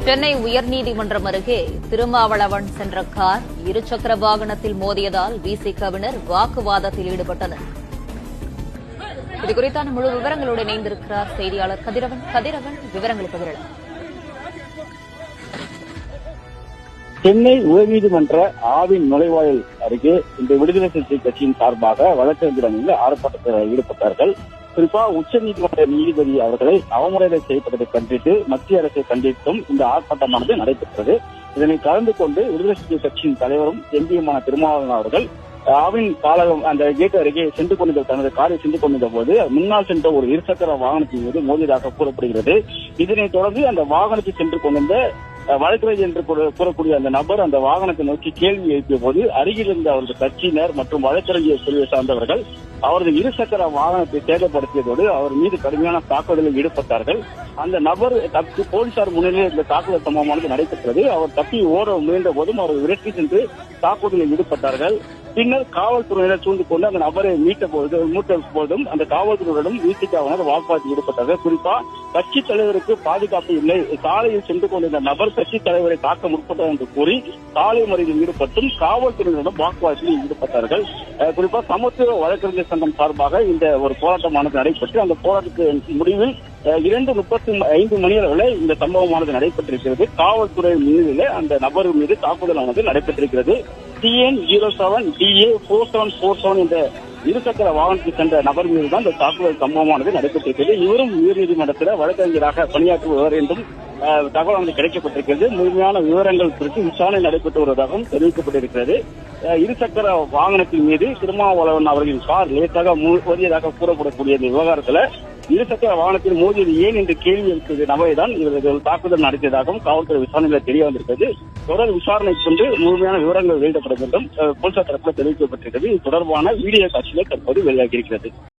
சென்னை உயர்நீதிமன்றம் அருகே திருமாவளவன் சென்ற கார் இருசக்கர வாகனத்தில் மோதியதால் விசிகவினர் வாக்குவாதத்தில் ஈடுபட்டனர். இதுகுறித்தான முழு விவரங்களோடு இணைந்திருக்கிறார் செய்தியாளர் கதிரவன். விவரங்களுக்கு விரலாம். சென்னை உயர்நீதிமன்ற ஆவின் நுழைவாயில் அருகே இந்த விடுதலை சிறுத்தை கட்சியின் சார்பாக வழக்கறிஞர்கள் ஆர்ப்பாட்டத்தில் ஈடுபட்டார்கள். குறிப்பா உச்சநீதிமன்ற நீதிபதி அவர்களை அவமுறையை செய்யப்பட்டதை கண்டித்து மத்திய அரசை கண்டித்தும் இந்த ஆர்ப்பாட்டமானது நடைபெற்றது. இதனை கலந்து கொண்டு விடுதலை சிறுத்தை கட்சியின் தலைவரும் எம்பியுமான திருமாவளவன் அவர்கள் ஆவின் காலகம் அந்த கேட் அருகே சென்று கொண்டிருந்த தனது காரை சென்று கொண்டிருந்த போது முன்னால் சென்ற ஒரு இருசக்கர வாகனத்தின் மீது மோதியதாக கூறப்படுகிறது. இதனைத் தொடர்ந்து அந்த வாகனத்தில் சென்று கொண்டிருந்த வழக்கறிஞர் என்று கூறக்கூடிய அந்த நபர் அந்த வாகனத்தை நோக்கி கேள்வி எழுப்பிய போது அருகில் இருந்த அவரது கட்சியினர் மற்றும் வழக்கறிஞர் பிரிவை சார்ந்தவர்கள் அவரது இருசக்கர வாகனத்தை சேதப்படுத்தியதோடு அவர் மீது கடுமையான தாக்குதலில் ஈடுபட்டார்கள். அந்த நபர் தப்பி போலீசார் முன்னிலையில் இந்த தாக்குதல் சம்பவமானது நடைபெற்றது. அவர் தப்பி ஓட முயன்ற போதும் அவர் விரட்டி சென்று தாக்குதலில் ஈடுபட்டார்கள். பின்னர் காவல்துறையினர் சூழ்ந்து கொண்டு அந்த நபரை மீட்ட போதும் அந்த காவல்துறையினரும் விசிகவினர் வாக்குவாதத்தில் ஈடுபட்டார்கள். குறிப்பா கட்சி தலைவருக்கு பாதுகாப்பு இல்லை, சாலையில் சென்று கொண்டிருந்த நபர் கட்சி தலைவரை தாக்க முற்பட்டார் என்று கூறி சாலை மறியலில் ஈடுபட்டும் காவல்துறையினரிடம் வாக்குவாதத்தில் ஈடுபட்டார்கள். குறிப்பா சமத்துவ வழக்கறிஞர் சங்கம் சார்பாக இந்த ஒரு போராட்டமானது நடைபெற்று அந்த போராட்டத்தின் முடிவில் 2:35 மணி அளவில் இந்த சம்பவமானது நடைபெற்றிருக்கிறது. காவல்துறை முன்னிலையில் அந்த நபர் மீது தாக்குதலானது நடைபெற்றிருக்கிறது. TN07DA4747 என்ற இருசக்கர வாகனத்தில் சென்ற நபர் மீதுதான் இந்த தாக்குதல் சம்பவமானது நடைபெற்றிருக்கிறது. இவரும் உயர்நீதிமன்றத்தில் வழக்கறிஞராக பணியாற்றுபவர் என்றும் தகவல் கிடைக்கப்பட்டிருக்கிறது. முழுமையான விவரங்கள் குறித்து விசாரணை நடைபெற்று வருவதாகவும் தெரிவிக்கப்பட்டிருக்கிறது. இருசக்கர வாகனத்தின் மீது திருமாவளவன் அவர்களின் கார் லேசாக மோதியதாக கூறப்படக்கூடிய இந்த விவகாரத்தில் இருசக்கர வாகனத்தில் மோதியது ஏன் என்று கேள்வி எழுப்பிய நபரைதான் இவர்கள் தாக்குதல் நடத்தியதாகவும் காவல்துறை விசாரணையில் தெரிய வந்திருக்கிறது. தொடர் விசாரணை கொண்டு முழுமையான விவரங்கள் வெளியிடப்படும் என்றும் போலீசார் தரப்பில் தெரிவிக்கப்பட்டிருக்கிறது. இது தொடர்பான வீடியோ காட்சிகள் தற்போது வெளியாகியிருக்கிறது.